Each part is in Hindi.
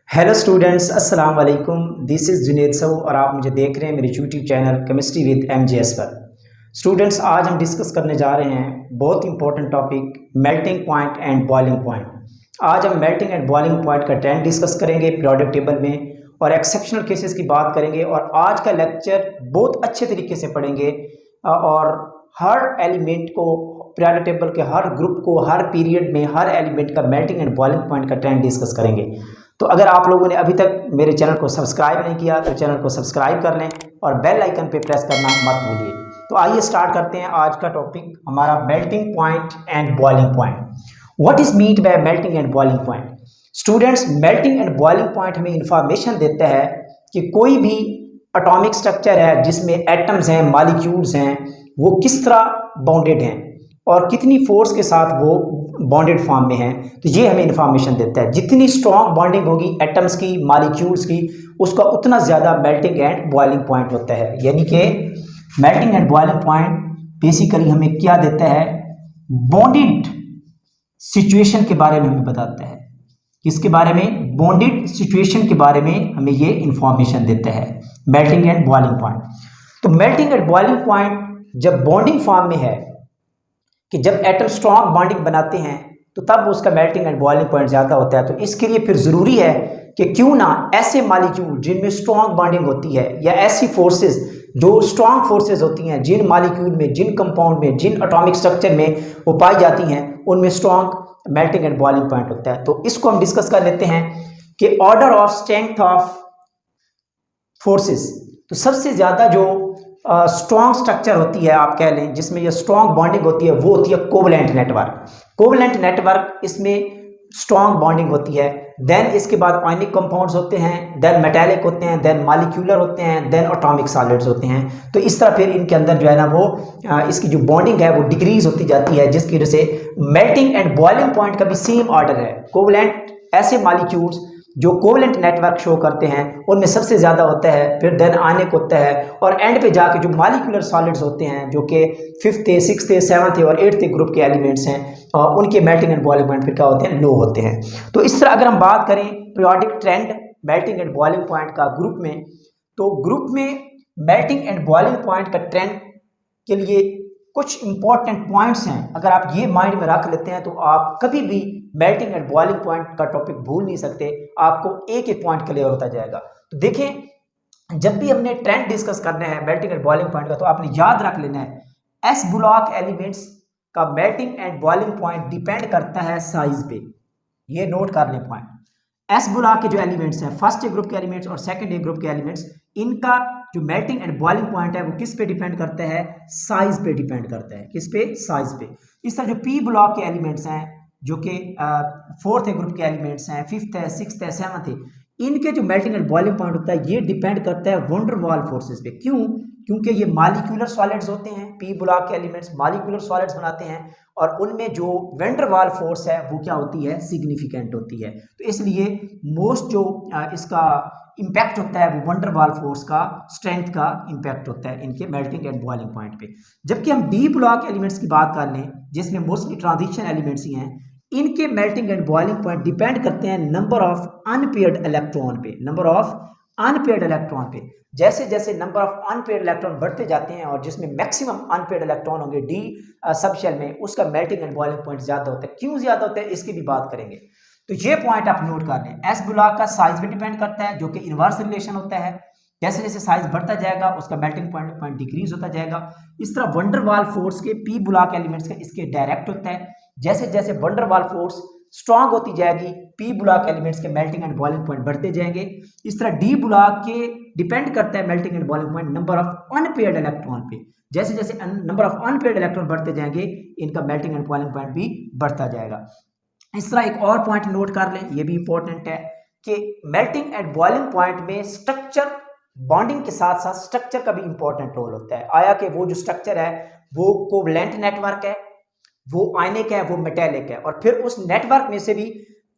हेलो स्टूडेंट्स, अस्सलाम वालेकुम। दिस इज़ जुनेद सऊ और आप मुझे देख रहे हैं मेरे YouTube channel chemistry with MGS पर। स्टूडेंट्स, आज हम डिस्कस करने जा रहे हैं बहुत important topic melting point and boiling point. आज हम मेल्टिंग एंड बॉइलिंग पॉइंट का ट्रेंड डिस्कस करेंगे पीरियोडिक टेबल में और एक्सेप्शनल केसेस की बात करेंगे। और आज का लेक्चर बहुत अच्छे तरीके से पढ़ेंगे और हर एलिमेंट को, पीरियोडिक टेबल के हर ग्रुप को, हर पीरियड में हर एलिमेंट का मेल्टिंग एंड बॉइलिंग पॉइंट का ट्रेंड डिस्कस करेंगे। तो अगर आप लोगों ने अभी तक मेरे चैनल को सब्सक्राइब नहीं किया तो चैनल को सब्सक्राइब कर लें और बेल आइकन पे प्रेस करना मत भूलिए। तो आइए स्टार्ट करते हैं आज का टॉपिक, हमारा melting point and boiling point. What is meant by melting and boiling point? Students, melting and boiling point हमें इंफॉर्मेशन देता है कि कोई भी एटॉमिक स्ट्रक्चर है जिसमें एटम्स हैं, मॉलिक्यूल्स हैं, वो किस तरह बाउंडेड हैं और कितनी फोर्स के साथ वो बॉन्डेड फॉर्म में है। तो ये हमें इंफॉर्मेशन देता है। जितनी स्ट्रॉन्ग बॉन्डिंग होगी एटम्स की, मॉलिक्यूल्स की, उसका उतना ज़्यादा मेल्टिंग एंड बॉइलिंग पॉइंट होता है। यानी कि melting and boiling point basically हमें क्या देता है? बॉन्डेड सिचुएशन के बारे में हमें बताता है। किसके बारे में? बॉन्डेड सिचुएशन के बारे में हमें ये इंफॉर्मेशन देता है मेल्टिंग एंड बॉइलिंग पॉइंट। तो मेल्टिंग एंड बॉइलिंग पॉइंट जब बॉन्डिंग फॉर्म में है कि जब एटम स्ट्रॉन्ग बॉन्डिंग बनाते हैं तो तब उसका मेल्टिंग एंड बॉइलिंग पॉइंट ज़्यादा होता है। तो इसके लिए फिर ज़रूरी है कि क्यों ना ऐसे मॉलिक्यूल जिनमें स्ट्रॉन्ग बॉन्डिंग होती है या ऐसी फोर्सेस जो स्ट्रॉन्ग फोर्सेस होती हैं जिन मॉलिक्यूल में, जिन कंपाउंड में, जिन एटॉमिक स्ट्रक्चर में वो पाई जाती हैं, उनमें strong melting and boiling point होता है। तो इसको हम डिस्कस कर लेते हैं कि order of strength of forces. तो सबसे ज़्यादा जो स्ट्रॉन्ग स्ट्रक्चर होती है, आप कह लें, जिसमें ये स्ट्रॉन्ग बॉन्डिंग होती है, वो होती है कोवलेंट नेटवर्क। कोवलेंट नेटवर्क, इसमें स्ट्रॉन्ग बॉन्डिंग होती है। देन इसके बाद आयनिक कंपाउंड्स होते हैं, देन मेटालिक होते हैं, देन मॉलिक्यूलर होते हैं, देन एटॉमिक सॉलिड्स होते हैं। तो इस तरह फिर इनके अंदर जो है ना वो इसकी जो बॉन्डिंग है वो डिक्रीज होती जाती है, जिसकी वजह से मेल्टिंग एंड बॉइलिंग पॉइंट का भी सेम ऑर्डर है। कोवलेंट ऐसे मॉलिक्यूल्स जो कोवलेंट नेटवर्क शो करते हैं उनमें सबसे ज़्यादा होता है, फिर देन आयनिक होता है, और एंड पे जाके जो मॉलिक्यूलर सॉलिड्स होते हैं जो कि 5th, 6th, 7th और 8th ग्रुप के एलिमेंट्स हैं, उनके मेल्टिंग एंड बॉइलिंग पॉइंट फिर क्या होते हैं? लो होते हैं। तो इस तरह अगर हम बात करें periodic trend melting and boiling point का ग्रुप में, तो ग्रुप में मेल्टिंग एंड बॉइलिंग पॉइंट का ट्रेंड के लिए कुछ इंपॉर्टेंट पॉइंट्स हैं। अगर आप ये माइंड में रख लेते हैं तो आप कभी भी मेल्टिंग एंड बॉइलिंग पॉइंट का टॉपिक भूल नहीं सकते, आपको एक एक पॉइंट क्लियर होता जाएगा। तो देखें, जब भी हमने ट्रेंड डिस्कस करना है मेल्टिंग एंड बॉइलिंग पॉइंट का, तो आपने याद रख लेना है एस ब्लॉक एलिमेंट्स का melting and boiling point depend करता है साइज पे। ये नोट कर लें पॉइंट। एस ब्लॉक के जो एलिमेंट्स हैं, फर्स्ट ए ग्रुप के एलिमेंट्स और सेकंड ए ग्रुप के एलिमेंट्स, इनका जो मेल्टिंग एंड बॉइलिंग पॉइंट है वो किस पे डिपेंड करता है? साइज पे डिपेंड करता है। किस पे? साइज पे। इस तरह जो पी ब्लॉक के एलिमेंट्स हैं, जो कि 4th ग्रुप के एलिमेंट्स हैं, 5th है, 6th है, 7th है, इनके जो मेल्टिंग एंड बॉइलिंग पॉइंट होता है ये डिपेंड करता है वंडर वाल फोर्सेस पे। क्यों? क्योंकि ये मॉलिक्यूलर सॉलिड्स होते हैं। पी ब्लॉक के एलिमेंट्स मॉलिक्यूलर सॉलिड्स बनाते हैं और उनमें जो वेंडर वाल फोर्स है वो क्या होती है? सिग्निफिकेंट होती है। तो इसलिए मोस्ट जो इसका इम्पैक्ट होता है वो वंडर वाल फोर्स का, स्ट्रेंथ का इम्पैक्ट होता है इनके मेल्टिंग एंड बॉइलिंग पॉइंट पे। जबकि हम डी ब्लॉक एलिमेंट्स की बात कर लें, जिसमें मोस्टली ट्रांजिशन एलिमेंट्स ही हैं, इनके melting and boiling point depend करते हैं नंबर ऑफ अनपेयर्ड इलेक्ट्रॉन पे। नंबर ऑफ अनपेयर्ड इलेक्ट्रॉन पे। जैसे जैसे नंबर ऑफ अनपेयर्ड इलेक्ट्रॉन बढ़ते जाते हैं और जिसमें मैक्सिमम अनपेयर्ड इलेक्ट्रॉन होंगे डी सबशेल में, उसका मेल्टिंग एंड बॉइलिंग पॉइंट ज्यादा होता है। क्यों ज्यादा होता है इसकी भी बात करेंगे। तो ये पॉइंट आप नोट कर लें। एस ब्लॉक का साइज पे डिपेंड करता है, जो कि इनवर्स रिलेशन होता है। जैसे जैसे साइज बढ़ता जाएगा उसका मेल्टिंग पॉइंट डिक्रीज होता जाएगा। इस तरह वंडर वाल फोर्स के पी ब्लॉक एलिमेंट्स का इसके डायरेक्ट होता है। जैसे जैसे वंडर वाल फोर्स स्ट्रांग होती जाएगी, पी ब्लॉक एलिमेंट्स के मेल्टिंग एंड बॉइलिंग पॉइंट बढ़ते जाएंगे। इस तरह डी ब्लॉक के डिपेंड करता है melting and boiling point number of unpaired electron पे। जैसे जैसे नंबर ऑफ अनपेयर्ड इलेक्ट्रॉन बढ़ते जाएंगे इनका मेल्टिंग एंड बॉइलिंग पॉइंट भी बढ़ता जाएगा। इस तरह एक और पॉइंट नोट कर लें, ये भी इंपॉर्टेंट है कि मेल्टिंग एंड बॉइलिंग पॉइंट में स्ट्रक्चर, बॉन्डिंग के साथ साथ स्ट्रक्चर का भी इंपॉर्टेंट रोल होता है। आया कि वो जो स्ट्रक्चर है वो कोवलेंट नेटवर्क है, वो आयनिक है, वो मेटालिक है, और फिर उस नेटवर्क में से भी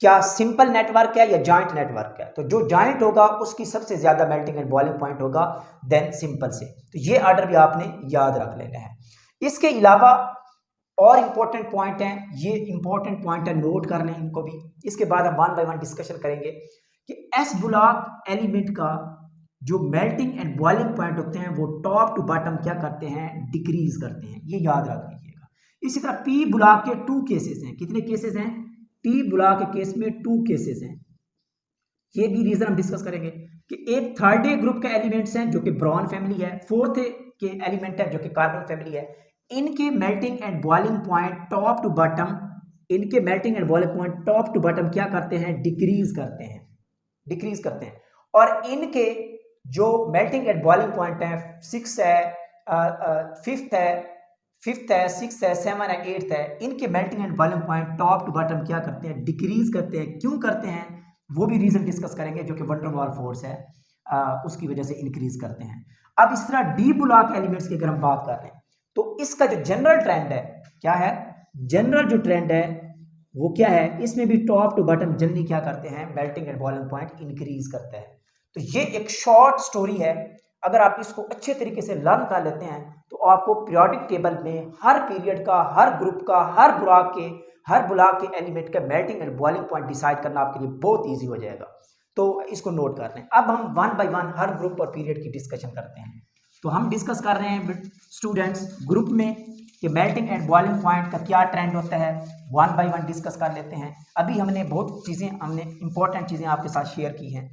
क्या सिंपल नेटवर्क है या जॉइंट नेटवर्क है। तो जो जॉइंट होगा उसकी सबसे ज्यादा मेल्टिंग एंड बॉइलिंग पॉइंट होगा देन सिंपल से। तो ये ऑर्डर भी आपने याद रख लेना है। इसके अलावा और इंपॉर्टेंट पॉइंट हैं, ये इंपॉर्टेंट पॉइंट है, नोट कर लें इनको भी। इसके बाद हम वन बाय वन डिस्कशन करेंगे कि एस ब्लॉक एलिमेंट का जो मेल्टिंग एंड बॉइलिंग पॉइंट होते हैं वो टॉप टू बॉटम क्या करते हैं, डिक्रीज करते हैं, ये याद रख लीजिएगा। इसी तरह पी ब्लॉक के 2 केसेस हैं, कितने केसेस हैं, टी ब्लॉक के केस में 2 केसेस हैं। ये भी रीजन हम डिस्कस करेंगे कि एक थर्ड ए ग्रुप के एलिमेंट्स हैं जो कि ब्रॉन फैमिली है, फोर्थ ए के एलिमेंट है जो कि कार्बन फैमिली है। इनके melting and boiling point top to bottom, इनके melting and boiling point top to bottom क्या करते हैं, डिक्रीज करते हैं, डिक्रीज करते हैं। और इनके जो मेल्टिंग एंड बॉइलिंग पॉइंट है 6 है, 5th है, 6th है, 7 है, 8th है, इनके melting and boiling point top to bottom क्या करते हैं, डिक्रीज करते हैं। क्यों करते हैं वो भी रीजन डिस्कस करेंगे, जो कि वंडर वॉल फोर्स है उसकी वजह से इंक्रीज करते हैं। अब इस तरह डी ब्लॉक एलिमेंट्स की अगर हम बात कर रहे हैं तो इसका जो जनरल ट्रेंड है क्या है, जनरल जो ट्रेंड है वो क्या है, इसमें भी टॉप टू बॉटम जनरली क्या करते हैं, melting and boiling point increase करते हैं। तो ये एक शॉर्ट स्टोरी है, अगर आप इसको अच्छे तरीके से लर्न कर लेते हैं तो आपको पीरियोडिक टेबल में हर पीरियड का, हर ग्रुप का, हर ब्लॉक के एलिमेंट का melting and boiling point decide करना आपके लिए बहुत ईजी हो जाएगा। तो इसको नोट कर लें। अब हम 1 बाय 1 हर ग्रुप और पीरियड की डिस्कशन करते हैं। तो हम डिस्कस कर रहे हैं स्टूडेंट्स ग्रुप में कि मेल्टिंग एंड बॉइलिंग पॉइंट का क्या ट्रेंड होता है, 1 बाय 1 डिस्कस कर लेते हैं। अभी हमने बहुत चीज़ें, हमने इंपॉर्टेंट चीज़ें आपके साथ शेयर की हैं।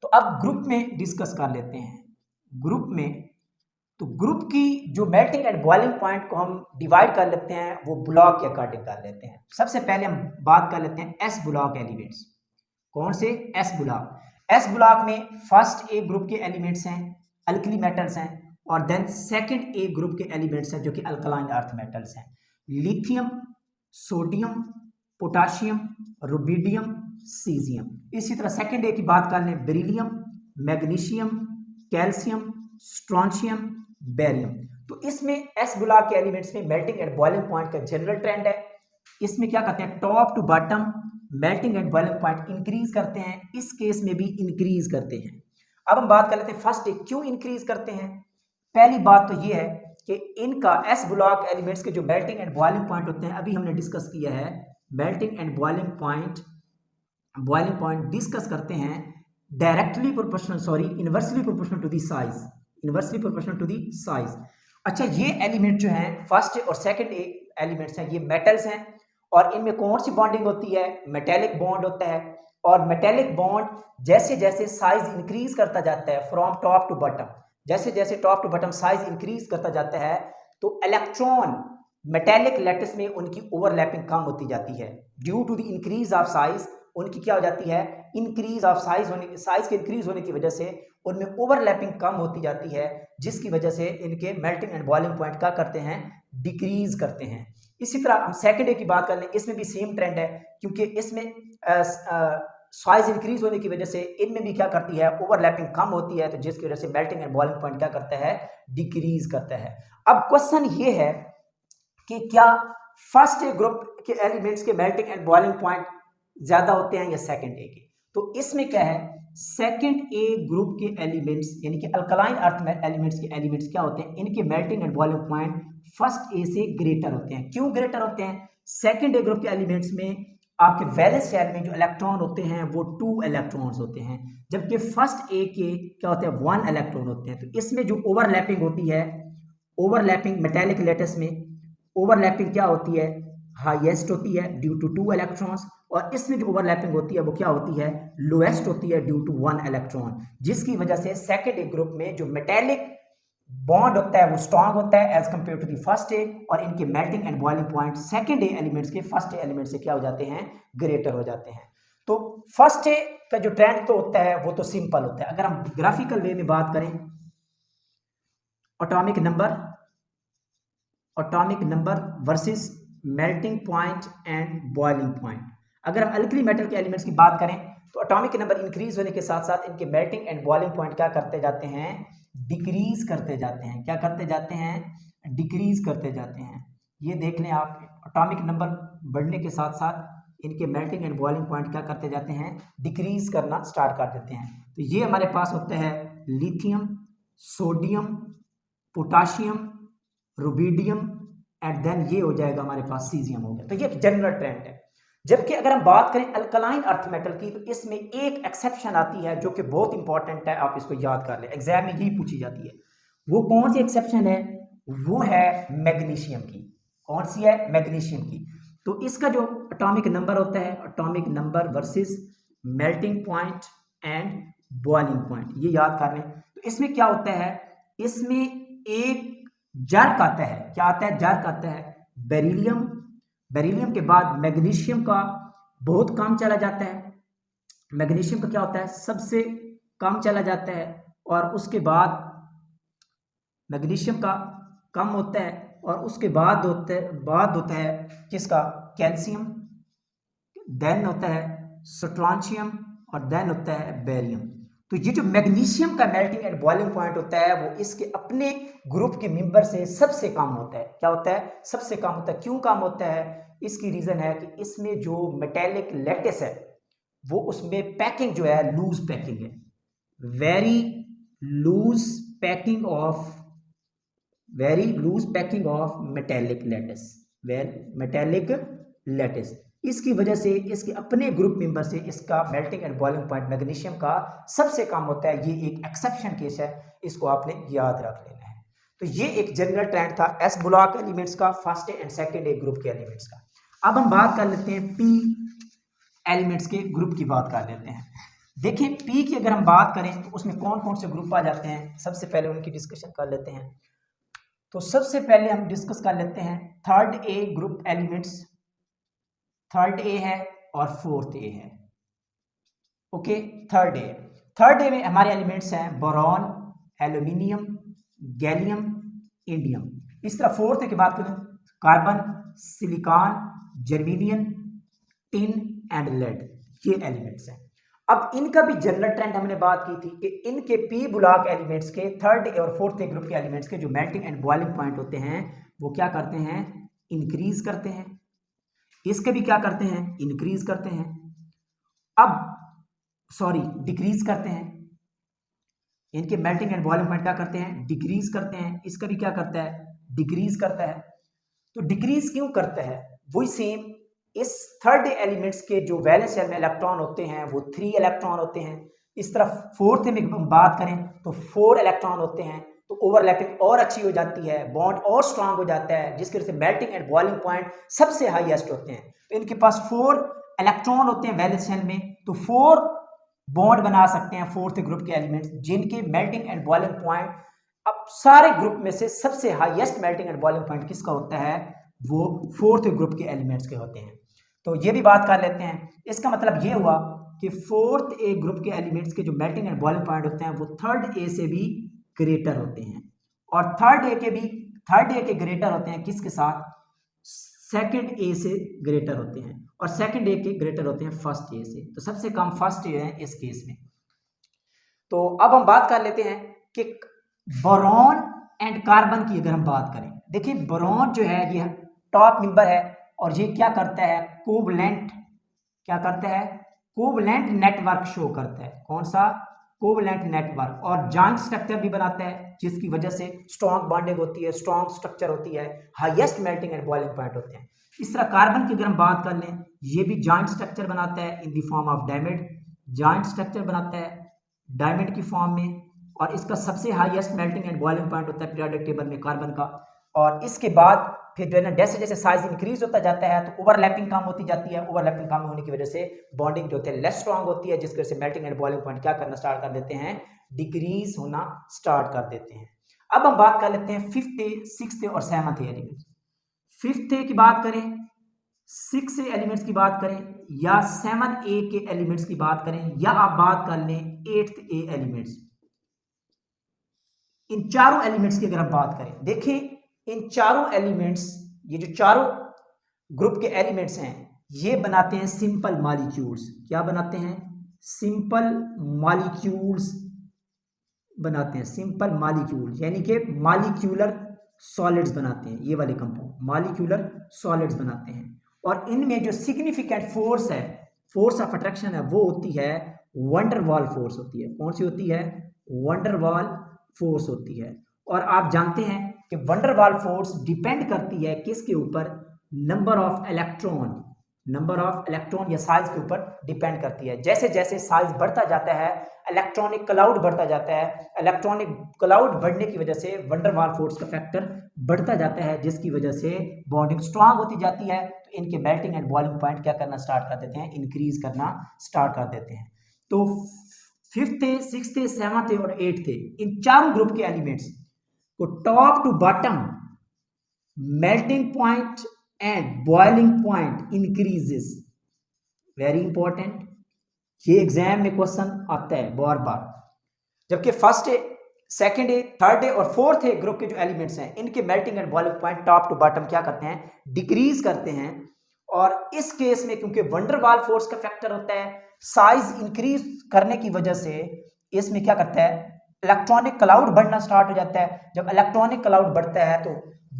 तो अब ग्रुप में डिस्कस कर लेते हैं। ग्रुप में तो ग्रुप की जो मेल्टिंग एंड बॉइलिंग पॉइंट को हम डिवाइड कर लेते हैं वो ब्लॉक के अकॉर्डिंग कर लेते हैं। सबसे पहले हम बात कर लेते हैं एस ब्लॉक एलिमेंट्स। कौन से, एस ब्लॉक। एस ब्लॉक में फर्स्ट ए ग्रुप के एलिमेंट्स हैं अल्कली मेटल्स हैं, और देन सेकंड ए ग्रुप के एलिमेंट्स हैं जो कि अल्कलाइन अर्थ मेटल्स हैं, lithium, sodium, potassium, rubidium, caesium. इसी तरह सेकंड ए की बात कर लें, beryllium, magnesium, calcium, strontium, barium. तो इसमें एस ब्लॉक के एलिमेंट्स में मेल्टिंग एंड बॉइलिंग पॉइंट का जनरल ट्रेंड है। इसमें क्या करते हैं, top to bottom melting and boiling point increase करते हैं, इस केस में भी इंक्रीज करते हैं। अब हम बात कर लेते हैं फर्स्ट एक क्यों इंक्रीज करते हैं। पहली बात तो ये है कि इनका एस ब्लॉक एलिमेंट्स के जो मेल्टिंग एंड बॉइलिंग पॉइंट होते हैं, अभी हमने डिस्कस किया है, melting and boiling point discuss करते हैं directly proportional, sorry inversely proportional to the size, inversely proportional to the size. अच्छा, ये एलिमेंट जो हैं फर्स्ट और सेकंड एलिमेंट्स हैं, ये मेटल्स हैं, और इनमें कौन सी बॉन्डिंग होती है, मेटेलिक बॉन्ड होता है। और मेटेलिक बॉन्ड जैसे जैसे साइज इंक्रीज करता जाता है फ्रॉम टॉप टू बॉटम, जैसे जैसे top to bottom size increase करता जाता है तो इलेक्ट्रॉन मेटेलिक लैटिस में उनकी ओवरलैपिंग कम होती जाती है। Due to the increase of size उनकी क्या हो जाती है, इंक्रीज ऑफ साइज होने, साइज के इंक्रीज होने की वजह से उनमें ओवरलैपिंग कम होती जाती है, जिसकी वजह से इनके मेल्टिंग एंड बॉइलिंग पॉइंट क्या करते हैं, डिक्रीज करते हैं। इसी तरह हम सेकंड ए की बात कर लें, इसमें भी सेम ट्रेंड है, क्योंकि इसमें साइज इंक्रीज होने की वजह से इनमें भी क्या करती है, ओवरलैपिंग कम होती है, तो जिसकी वजह से मेल्टिंग एंड बॉइलिंग पॉइंट क्या करता है, डिक्रीज करता है। अब क्वेश्चन ये है कि क्या फर्स्ट ए ग्रुप के एलिमेंट्स के मेल्टिंग एंड बॉइलिंग पॉइंट ज्यादा होते हैं या सेकंड ए के। तो इसमें क्या है, सेकंड ए ग्रुप के एलिमेंट्स यानी कि अल्कलाइन अर्थ एलिमेंट्स के एलिमेंट्स क्या होते हैं, इनके melting and boiling point first A से ग्रेटर होते हैं। क्यों ग्रेटर होते हैं, सेकंड ए ग्रुप के एलिमेंट्स में आपके वैलेंस शेल में जो इलेक्ट्रॉन होते हैं वो 2 इलेक्ट्रॉन्स होते हैं, जबकि फर्स्ट ए के क्या होते हैं, 1 इलेक्ट्रॉन होते हैं। तो इसमें जो ओवरलैपिंग होती है, ओवरलैपिंग मेटेलिक लैटिस में ओवरलैपिंग क्या होती है, हाईएस्ट होती है ड्यू टू 2 इलेक्ट्रॉन्स, और इसमें जो ओवरलैपिंग होती है वो क्या होती है, लोएस्ट होती है ड्यू टू 1 इलेक्ट्रॉन, जिसकी वजह से सेकंड ए ग्रुप में जो मेटेलिक बॉन्ड होता है वो स्ट्रांग होता है as compare to the first A, और इनके melting and boiling point second A elements के फर्स्ट ए एलिमेंट से क्या हो जाते हैं, ग्रेटर हो जाते हैं। तो फर्स्ट ए का जो ट्रेंड तो होता है वो तो सिंपल होता है। अगर हम ग्राफिकल वे में बात करें, atomic number versus melting point and boiling point. अगर हम अल्कली मेटल के एलिमेंट्स की बात करें तो एटॉमिक नंबर इंक्रीज होने के साथ साथ इनके मेल्टिंग एंड बॉइलिंग पॉइंट क्या करते जाते हैं, डिक्रीज करते जाते हैं। क्या करते जाते हैं, डिक्रीज करते जाते हैं। ये देख लें आप, एटॉमिक नंबर बढ़ने के साथ साथ इनके मेल्टिंग एंड बॉइलिंग पॉइंट क्या करते जाते हैं, डिक्रीज करना स्टार्ट कर देते हैं। तो ये हमारे पास होता है lithium, sodium, potassium, rubidium, and then ये हो जाएगा हमारे पास सीजियम हो गया। तो ये जनरल ट्रेंड है। जबकि अगर हम बात करें अल्कलाइन अर्थ मेटल की तो इसमें एक एक्सेप्शन आती है जो कि बहुत इंपॉर्टेंट है, आप इसको याद कर लें, एग्जाम में यही पूछी जाती है। वो कौन सी एक्सेप्शन है? वो है मैग्नीशियम की। कौन सी है? मैग्नीशियम की। तो इसका जो एटॉमिक नंबर होता है, atomic number versus melting point and boiling point, ये याद कर लें। तो इसमें क्या होता है, इसमें एक जर्क आता है। क्या आता है? जर्क आता है। बेरिलियम, बेरिलियम के बाद मैग्नीशियम का बहुत कम चला जाता है। मैग्नीशियम का क्या होता है? सबसे कम चला जाता है। और उसके बाद मैग्नीशियम का कम होता है, और उसके बाद होता है किसका? कैल्शियम, देन होता है स्ट्रोंशियम, और देन होता है बेरियम। तो ये जो मैग्नीशियम का मेल्टिंग एंड बॉइलिंग पॉइंट होता है वो इसके अपने ग्रुप के मेंबर से सबसे कम होता है। क्या होता है? सबसे कम होता है। क्यों कम होता है? इसकी रीजन है कि इसमें जो मेटेलिक लैटिस है वो उसमें पैकिंग जो है लूज पैकिंग है, very loose packing of metallic lattice, metallic lattice. इसकी वजह से इसके अपने ग्रुप मेंबर से इसका melting and boiling point magnesium का सबसे कम होता है। ये एक एक्सेप्शन केस है, इसको आपने याद रख लेना है। तो ये एक जनरल ट्रेंड था एस ब्लॉक एलिमेंट्स का, first and second A group के एलिमेंट्स का। अब हम बात कर लेते हैं पी एलिमेंट्स के ग्रुप की बात कर लेते हैं। देखिए पी की अगर हम बात करें तो उसमें कौन कौन से ग्रुप आ जाते हैं, सबसे पहले उनकी डिस्कशन कर लेते हैं। तो सबसे पहले हम डिस्कस कर लेते हैं third A group elements. Third A है और फोर्थ ए है। ओके, थर्ड ए में हमारे एलिमेंट्स हैं बोरॉन, एल्यूमिनियम, गैलियम, इंडियम। इस तरह फोर्थ ए की बात करें carbon, silicon, germanium, tin and lead, ये एलिमेंट्स हैं। अब इनका भी जनरल ट्रेंड हमने बात की थी कि इनके पी ब्लॉक एलिमेंट्स के थर्ड और फोर्थ ग्रुप के एलिमेंट्स के जो मेल्टिंग एंड बॉइलिंग पॉइंट होते हैं वो क्या करते हैं? इंक्रीज करते हैं। इसके भी क्या करते हैं? इंक्रीज करते हैं। डिक्रीज करते हैं। इनके मेल्टिंग एंड बॉइलिंग पॉइंट क्या करते हैं? डिक्रीज करते हैं। इसका भी क्या करता है? डिक्रीज करता है। तो डिक्रीज क्यों करता है? वही सेम इस थर्ड एलिमेंट्स के जो वैलेंस शेल में इलेक्ट्रॉन होते हैं वो 3 इलेक्ट्रॉन होते हैं। इस तरफ फोर्थ में बात करें तो 4 इलेक्ट्रॉन होते हैं। तो ओवरलैपिंग और अच्छी हो जाती है, बॉन्ड और स्ट्रांग हो जाता है, जिसकी वजह से मेल्टिंग एंड बॉइलिंग पॉइंट सबसे हाईएस्ट होते हैं। तो इनके पास 4 इलेक्ट्रॉन होते हैं वैलेंस शेल में, तो 4 बॉन्ड बना सकते हैं फोर्थ ग्रुप के एलिमेंट्स, जिनके मेल्टिंग एंड बॉइलिंग पॉइंट अब सारे ग्रुप में से सबसे highest melting and boiling point किसका होता है? वो फोर्थ ग्रुप के एलिमेंट्स के होते हैं। तो ये भी बात कर लेते हैं। इसका मतलब ये हुआ कि फोर्थ ए ग्रुप के एलिमेंट्स के जो मेल्टिंग एंड बॉइलिंग पॉइंट होते हैं वो थर्ड ए से भी ग्रेटर होते हैं, और थर्ड ए के ग्रेटर होते हैं किसके साथ? सेकंड ए से ग्रेटर होते हैं, और सेकंड ए के ग्रेटर होते हैं फर्स्ट ए से। तो सबसे कम फर्स्ट ए है इस केस में। तो अब हम बात कर लेते हैं कि बोरॉन एंड कार्बन की अगर हम बात करें। देखिए बोरॉन जो है ये टॉप मेंबर है, और ये क्या करता है? कोवलेंट, क्या करता है? कोवलेंट नेटवर्क शो करता है। कौन सा? Covalent network. और जॉइंट स्ट्रक्चर भी बनाता है, जिसकी वजह से स्ट्रॉन्ग बॉन्डिंग होती है, स्ट्रॉन्ग स्ट्रक्चर होती है, highest melting and boiling point होते हैं। इस तरह कार्बन की अगर हम बात कर लें, ये भी जॉइंट स्ट्रक्चर बनाता है in the form of diamond, joint structure बनाता है डायमंड की फॉर्म में, और इसका सबसे highest melting and boiling point होता है पीरियोडिक टेबल में कार्बन का। और इसके बाद फिर जो है ना जैसे जैसे साइज इंक्रीज होता जाता है तो ओवरलैपिंग कम होती जाती है। ओवरलैपिंग कम होने की वजह से बॉन्डिंग जो होती है लेस स्ट्रांग होती है, जिसकी वजह से मेल्टिंग एंड बॉइलिंग पॉइंट क्या करना स्टार्ट कर देते हैं? डिक्रीज होना स्टार्ट कर देते हैं। अब हम बात कर लेते हैं फिफ्थ, सिक्स्थ और सेवंथ एलिमेंट। फिफ्थ की बात करें, सिक्स एलिमेंट्स की बात करें, या 7A के एलिमेंट्स की बात करें, या आप बात कर लें 8th A एलिमेंट्स। इन चारों एलिमेंट्स की अगर हम बात करें, देखिए इन चारों एलिमेंट्स, ये जो चारों ग्रुप के एलिमेंट्स हैं ये बनाते हैं सिंपल मॉलिक्यूल्स। क्या बनाते हैं? सिंपल मॉलिक्यूल्स बनाते हैं। सिंपल मॉलिक्यूल यानी कि मॉलिक्यूलर सॉलिड्स बनाते हैं। ये वाले कंपाउंड मॉलिक्यूलर सॉलिड्स बनाते हैं, और इनमें जो सिग्निफिकेंट फोर्स है, फोर्स ऑफ अट्रैक्शन है, वो होती है वंडरवॉल फोर्स होती है। कौन सी होती है? वंडरवॉल फोर्स होती है। और आप जानते हैं कि वंडरवॉल फोर्स डिपेंड करती है किसके ऊपर? Number of electron, number of electron या साइज के ऊपर डिपेंड करती है। जैसे जैसे साइज बढ़ता जाता है, इलेक्ट्रॉनिक क्लाउड बढ़ता जाता है, इलेक्ट्रॉनिक क्लाउड बढ़ने की वजह से वंडर वाल फोर्स का फैक्टर बढ़ता जाता है, जिसकी वजह से बॉन्डिंग स्ट्रांग होती जाती है। तो इनके मेल्टिंग एंड बॉइलिंग पॉइंट क्या करना स्टार्ट कर देते हैं, इंक्रीज करना स्टार्ट कर देते हैं। तो 5th, 6th, 7th और 8th इन चारों ग्रुप के एलिमेंट्स को top to bottom melting point and boiling point increases. Very important, ये एग्जाम में क्वेश्चन आता है बार बार। जबकि फर्स्ट है, सेकंड है, थर्ड है और फोर्थ है ग्रुप के जो एलिमेंट्स हैं, इनके melting and boiling point top to bottom क्या करते हैं, डिक्रीज करते हैं। और इस केस में क्योंकि वंडर वाल फोर्स का फैक्टर होता है, साइज इंक्रीज करने की वजह से इसमें क्या करता है, इलेक्ट्रॉनिक क्लाउड बढ़ना स्टार्ट हो जाता है। जब इलेक्ट्रॉनिक क्लाउड बढ़ता है तो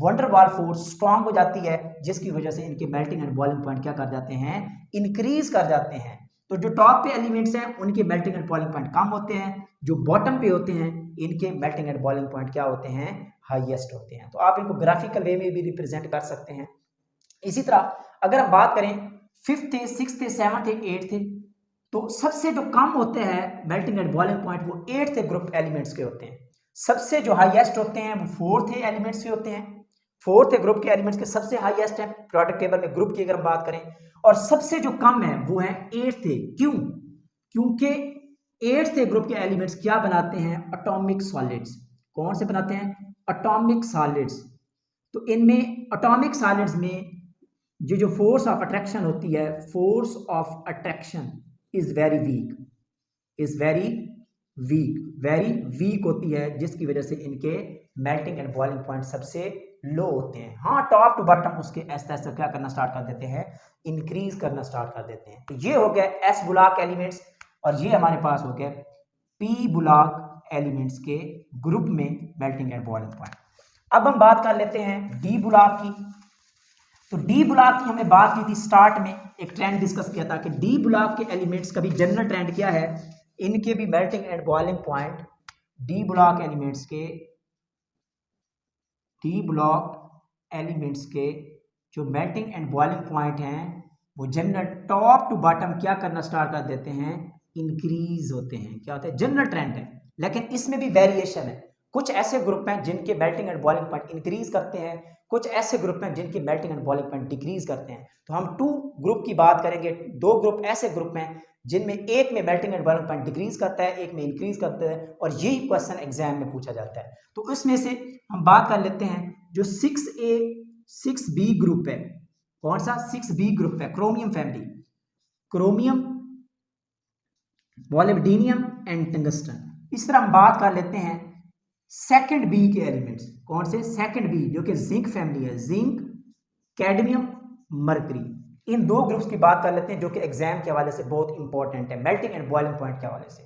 वंडर वाल फोर्स स्ट्रांग हो जाती है, जिसकी वजह से इनके मेल्टिंग एंड बॉइलिंग पॉइंट क्या कर जाते हैं, इंक्रीज कर जाते हैं। तो जो टॉप पे एलिमेंट्स हैं उनके मेल्टिंग एंड बॉइलिंग पॉइंट कम होते हैं, जो बॉटम पे होते हैं इनके मेल्टिंग एंड बॉइलिंग पॉइंट क्या होते हैं, हाईएस्ट होते हैं। तो आप इनको ग्राफिकल वे में भी रिप्रेजेंट कर सकते हैं। इसी तरह अगर हम बात करें 5th, 6th, 7th, 8th, तो सबसे जो कम होते हैं मेल्टिंग एंड बॉइलिंग पॉइंट वो 8th ग्रुप एलिमेंट्स के होते हैं। सबसे जो हाईएस्ट होते हैं वो 4th एलिमेंट्स के होते हैं। 4th ग्रुप के एलिमेंट्स के सबसे हाईएस्ट है प्रोडक्ट टेबल में ग्रुप की अगर हम बात करें, और सबसे जो कम है वो है 8th। क्यों? क्योंकि 8th ग्रुप के एलिमेंट्स क्या बनाते हैं, एटॉमिक सॉलिड्स। कौन से बनाते हैं, एटॉमिक सॉलिड्स। तो इनमें एटॉमिक सॉलिड्स में जो फोर्स ऑफ अट्रैक्शन होती है, force of attraction is very weak, is very weak होती है, जिसकी वजह से इनके मेल्टिंग एंड बॉइलिंग पॉइंट सबसे लो होते हैं। हाँ, टॉप टू बॉटम उसके ऐसा ऐसा क्या करना स्टार्ट कर देते हैं, इंक्रीज करना स्टार्ट कर देते हैं। तो ये हो गया एस ब्लॉक एलिमेंट्स, और ये हमारे पास हो गया पी ब्लॉक एलिमेंट्स के ग्रुप में मेल्टिंग एंड बॉइलिंग पॉइंट। अब हम बात कर लेते हैं डी ब्लॉक की। तो डी ब्लॉक की हमने बात की थी स्टार्ट में, एक ट्रेंड डिस्कस किया था कि डी ब्लॉक के एलिमेंट्स का भी जनरल ट्रेंड क्या है, इनके भी melting and boiling point D block elements के, डी ब्लॉक एलिमेंट्स के जो मेल्टिंग एंड बॉइलिंग पॉइंट हैं वो जनरल टॉप टू बॉटम क्या करना स्टार्ट कर देते हैं, इंक्रीज होते हैं। क्या होता है, जनरल ट्रेंड है, लेकिन इसमें भी वेरिएशन है। कुछ ऐसे ग्रुप हैं जिनके melting and boiling point increase करते हैं, कुछ ऐसे ग्रुप हैं जिनकी melting and boiling point decrease करते हैं। तो हम 2 ग्रुप की बात करेंगे। 2 ग्रुप ऐसे ग्रुप हैं जिनमें एक में melting and boiling point decrease करता है, एक में इंक्रीज करता है, और यही क्वेश्चन एग्जाम में पूछा जाता है। तो इसमें से हम बात कर लेते हैं जो 6A 6B ग्रुप है। कौन सा 6B ग्रुप है, chromium family, chromium, molybdenum and tungsten. इस तरह हम बात कर लेते हैं सेकंड बी के एलिमेंट्स। कौन से, सेकंड बी, जो कि जिंक फैमिली है, जिंक, कैडमियम, मरकरी। इन 2 ग्रुप्स की बात कर लेते हैं जो कि एग्जाम के हवाले से बहुत इंपॉर्टेंट है, मेल्टिंग एंड बॉइलिंग पॉइंट के हवाले से।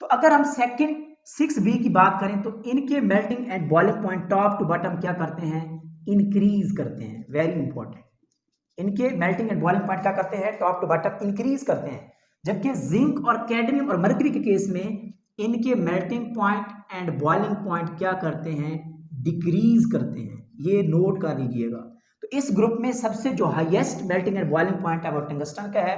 तो अगर हम सेकंड 6B की बात करें तो इनके melting and boiling point top to bottom क्या करते हैं, इंक्रीज करते हैं। वेरी इंपॉर्टेंट, इनके मेल्टिंग एंड बॉइलिंग पॉइंट क्या करते हैं, टॉप टू बॉटम इंक्रीज करते हैं। जबकि जिंक और कैडमियम और मरकरी के केस में इनके melting point and boiling point क्या करते हैं, डिक्रीज करते हैं। ये नोट कर लीजिएगा। तो इस ग्रुप में सबसे जो highest melting and boiling point है वो टंगस्टन का है,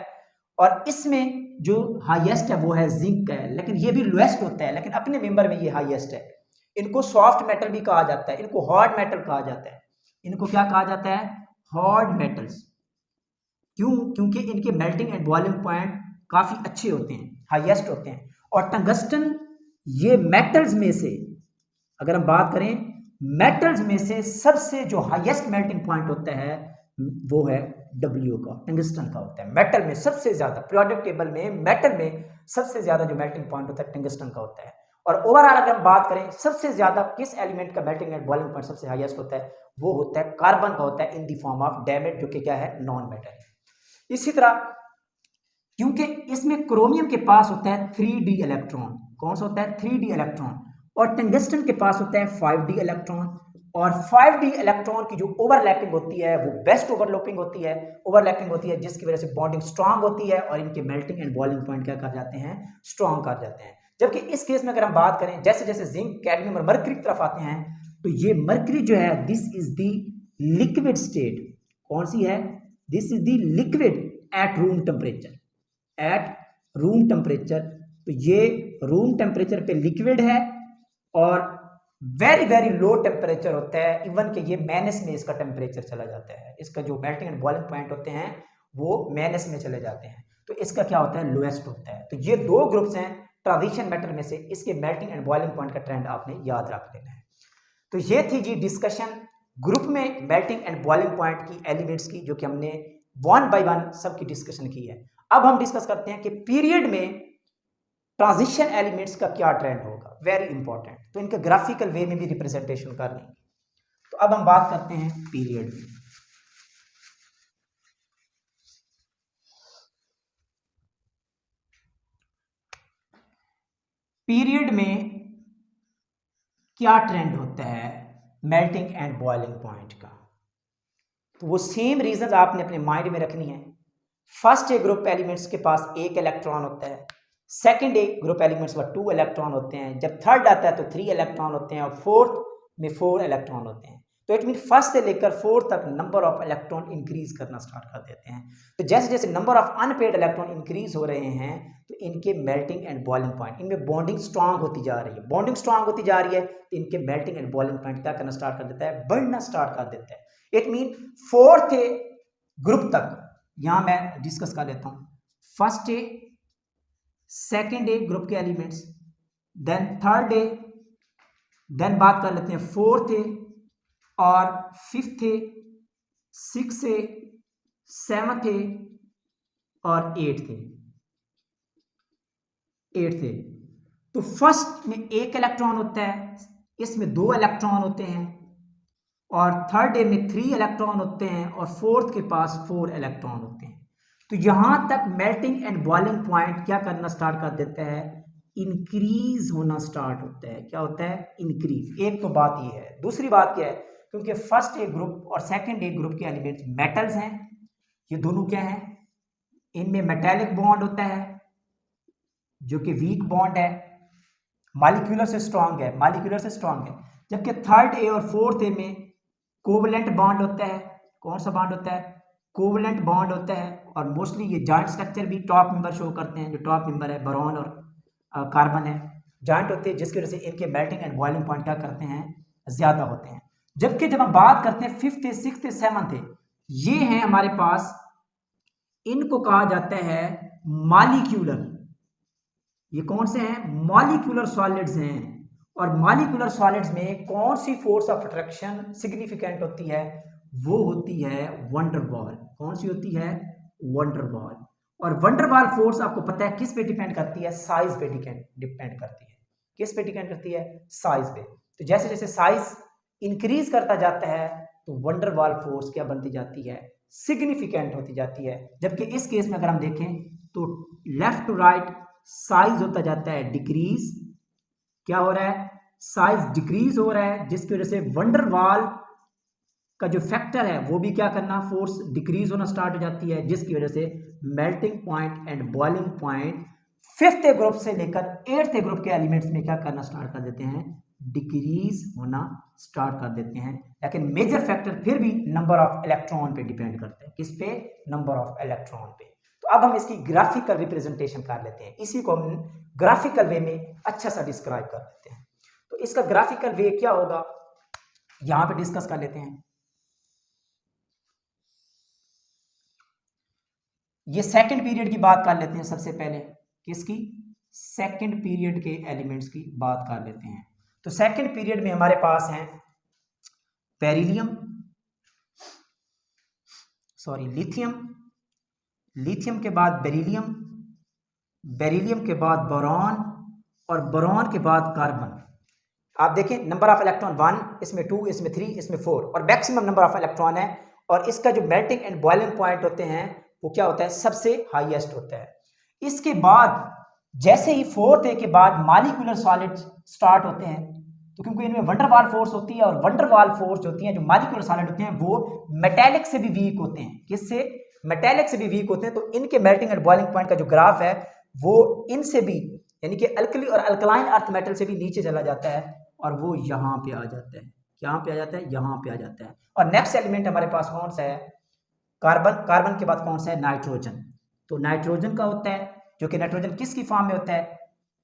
और इसमें जो हाईएस्ट है वो है जिंक का है, लेकिन ये भी लोएस्ट होता है, लेकिन अपने मेंबर में ये हाईएस्ट है। इनको सॉफ्ट मेटल भी कहा जाता है, इनको हार्ड मेटल कहा जाता है। इनको क्या कहा जाता है, हार्ड मेटल्स। क्यों? क्योंकि इनके मेल्टिंग एंड बॉइलिंग पॉइंट काफी अच्छे होते हैं, हाईएस्ट होते हैं। और टंगस्टन ये मेटल्स में से, अगर हम बात करें मेटल्स में से सबसे जो हाईएस्ट मेल्टिंग पॉइंट होता है वो है W का, टंगस्टन का होता है। मेटल में सबसे ज्यादा, पीरियोडिक टेबल में मेटल में सबसे ज्यादा जो मेल्टिंग पॉइंट होता है टंगस्टन का होता है। और ओवरऑल अगर हम बात करें सबसे ज्यादा किस एलिमेंट का मेल्टिंग एंड बॉइलिंग पॉइंट सबसे हाईएस्ट होता है, वो होता है कार्बन का होता है, इन द फॉर्म ऑफ डैमेट, जो कि क्या है, नॉन मेटल। इसी तरह क्योंकि इसमें क्रोमियम के पास होता है 3D इलेक्ट्रॉन। कौन सा होता है, 3D इलेक्ट्रॉन, और टंगस्टन के पास होता है 5D इलेक्ट्रॉन। और 5D इलेक्ट्रॉन की जो ओवरलैपिंग होती है वो बेस्ट ओवरलैपिंग होती है, जिसकी वजह से बॉन्डिंग स्ट्रांग होती है और इनके मेल्टिंग एंड बॉइलिंग पॉइंट क्या कर जाते हैं, स्ट्रांग कर जाते हैं। जबकि इस केस में अगर हम बात करें जैसे जैसे जिंक, कैडमियम और मरकरी की तरफ आते हैं, तो ये मरकरी जो है, this is the liquid state. कौन सी है, this is the liquid at room temperature, at room temperature. तो ये रूम टेम्परेचर पे लिक्विड है और वेरी वेरी लो टेम्परेचर होता है, इवन कि ये माइनस में इसका टेम्परेचर चला जाता है, इसका जो मेल्टिंग एंड बॉइलिंग पॉइंट होते हैं वो माइनस में चले जाते हैं, तो इसका क्या होता है, लोएस्ट होता है। तो ये दो ग्रुप्स हैं ट्रांजिशन मेटल में से, इसके मेल्टिंग एंड बॉइलिंग पॉइंट का ट्रेंड आपने याद रख लेना है। तो ये थी जी डिस्कशन ग्रुप में मेल्टिंग एंड बॉइलिंग पॉइंट की एलिमेंट्स की, जो कि हमने वन बाय वन सबकी डिस्कशन की है। अब हम डिस्कस करते हैं कि पीरियड में ट्रांजिशन एलिमेंट्स का क्या ट्रेंड होगा, वेरी इंपॉर्टेंट। तो इनका ग्राफिकल वे में भी रिप्रेजेंटेशन कर लेंगे। तो अब हम बात करते हैं पीरियड में। पीरियड में क्या ट्रेंड होता है मेल्टिंग एंड बॉइलिंग पॉइंट का, तो वो सेम रीजन आपने अपने माइंड में रखनी है। फर्स्ट ए ग्रुप एलिमेंट्स के पास एक इलेक्ट्रॉन होता है, सेकंड ए ग्रुप एलिमेंट्स पर 2 इलेक्ट्रॉन होते हैं, जब थर्ड आता है तो 3 इलेक्ट्रॉन होते हैं और फोर्थ में 4 इलेक्ट्रॉन होते हैं। तो इट मीन फर्स्ट से लेकर फोर्थ तक नंबर ऑफ इलेक्ट्रॉन इंक्रीज करना स्टार्ट कर देते हैं। तो जैसे जैसे number of unpaired electron increase हो रहे हैं तो इनके मेल्टिंग एंड बॉइलिंग पॉइंट, इनमें बॉन्डिंग स्ट्रांग होती जा रही है, बॉन्डिंग स्ट्रांग होती जा रही है, तो इनके मेल्टिंग एंड बॉइलिंग पॉइंट क्या करना स्टार्ट कर देता है, बढ़ना स्टार्ट कर देता है। It mean fourth A group तक, यहां मैं डिस्कस कर लेता हूं, first A second A group के elements, then third A, then बात कर लेते हैं फोर्थ ए और fifth A, sixth A, seventh A और एट्थ ए। तो फर्स्ट में एक इलेक्ट्रॉन होता है, इसमें 2 इलेक्ट्रॉन होते हैं, और थर्ड ए में 3 इलेक्ट्रॉन होते हैं और फोर्थ के पास 4 इलेक्ट्रॉन होते हैं। तो यहां तक मेल्टिंग एंड बॉइलिंग पॉइंट क्या करना स्टार्ट कर देता है, इंक्रीज होना स्टार्ट होता है। क्या होता है, इंक्रीज। एक तो बात ये है, दूसरी बात क्या है, क्योंकि फर्स्ट ए ग्रुप और सेकंड ए ग्रुप के एलिमेंट्स मेटल्स हैं, ये दोनों क्या हैं, इनमें मेटेलिक बॉन्ड होता है जो कि वीक बॉन्ड है, मॉलिक्यूलर से स्ट्रांग है, मॉलिक्यूलर से स्ट्रांग है, जबकि थर्ड ए और फोर्थ ए में कोवलेंट बॉन्ड होता है। कौन सा बॉन्ड होता है, कोवलेंट बॉन्ड होता है, और मोस्टली ये जॉइंट स्ट्रक्चर भी टॉप मेंबर शो करते हैं। जो टॉप मेंबर है बोरॉन और कार्बन है, जॉइंट होते हैं, जिसकी वजह से इनके मेल्टिंग एंड बॉइलिंग पॉइंट क्या करते हैं, ज्यादा होते हैं। जबकि जब हम बात करते हैं फिफ्थ, सिक्स्थ, सेवंथ, ये हैं हमारे पास, इनको कहा जाता है मॉलिक्यूलर। ये कौन से हैं, मॉलिक्यूलर सॉलिड्स हैं। और मॉलिक्यूलर सॉलिड्स में कौन सी फोर्स ऑफ अट्रैक्शन सिग्निफिकेंट होती है, वो होती है वंडरवॉल। कौन सी होती है, वंडरवॉल। और वंडरवॉल फोर्स आपको पता है किस पे डिपेंड करती है, साइज पे डिपेंड करती है। किस पे डिपेंड करती है, साइज पे। तो जैसे जैसे साइज इंक्रीज करता जाता है तो वंडरवॉल फोर्स क्या बनती जाती है, सिग्निफिकेंट होती जाती है। जबकि इस केस में अगर हम देखें तो लेफ्ट टू राइट साइज होता जाता है डिक्रीज। क्या हो रहा है, साइज डिक्रीज हो रहा है, जिसकी वजह से वंडरवॉल का जो फैक्टर है वो भी क्या करना, फोर्स डिक्रीज होना स्टार्ट हो जाती है, जिसकी वजह से melting point and boiling point fifth group से लेकर एट्थ ग्रुप के एलिमेंट्स में क्या करना स्टार्ट कर देते हैं, डिक्रीज होना स्टार्ट कर देते हैं। लेकिन मेजर फैक्टर फिर भी नंबर ऑफ इलेक्ट्रॉन पे डिपेंड करते हैं। किस पे, नंबर ऑफ इलेक्ट्रॉन पे। तो अब हम इसकी ग्राफिकल रिप्रेजेंटेशन कर लेते हैं, इसी को हम ग्राफिकल वे में अच्छा सा डिस्क्राइब कर लेते हैं। तो इसका ग्राफिकल वे क्या होगा, यहां पे डिस्कस कर लेते हैं। ये सेकंड पीरियड की बात कर लेते हैं सबसे पहले। किसकी, सेकंड पीरियड के एलिमेंट्स की बात कर लेते हैं। तो सेकंड पीरियड में हमारे पास हैं लिथियम, लिथियम के बाद बेरिलियम, बेरिलियम के बाद बोरॉन, और बोरॉन के बाद कार्बन। आप देखें नंबर ऑफ इलेक्ट्रॉन 1, इसमें 2, इसमें 3, इसमें 4, और मैक्सिमम नंबर ऑफ इलेक्ट्रॉन है। और इसका जो मेल्टिंग एंड बॉइलिंग पॉइंट होते हैं वो क्या होता है, सबसे हाईएस्ट होता है। इसके बाद जैसे ही फोर्थ ए के बाद मॉलिक्यूलर सॉलिड्स स्टार्ट होते हैं, तो क्योंकि इनमें वंडरवॉल फोर्स होती है, और वंडरवॉल फोर्स होती है जो मॉलिक्यूलर सॉलिड होते हैं वो मेटेलिक से भी वीक होते हैं। किससे, मेटेलिक से भी वीक होते हैं। तो इनके मेल्टिंग एंड बॉइलिंग पॉइंट का जो ग्राफ है वो इनसे भी, यानी कि अल्कली और अल्कलाइन अर्थ मेटल से भी नीचे चला जाता है, और वो यहाँ पे आ जाता है। यहाँ पे आ जाता है, यहाँ पे आ जाता है। और नेक्स्ट एलिमेंट हमारे पास कौन सा है, कार्बन के बाद कौन सा है, नाइट्रोजन। तो नाइट्रोजन का होता है, जो कि नाइट्रोजन किसकी फॉर्म में होता है,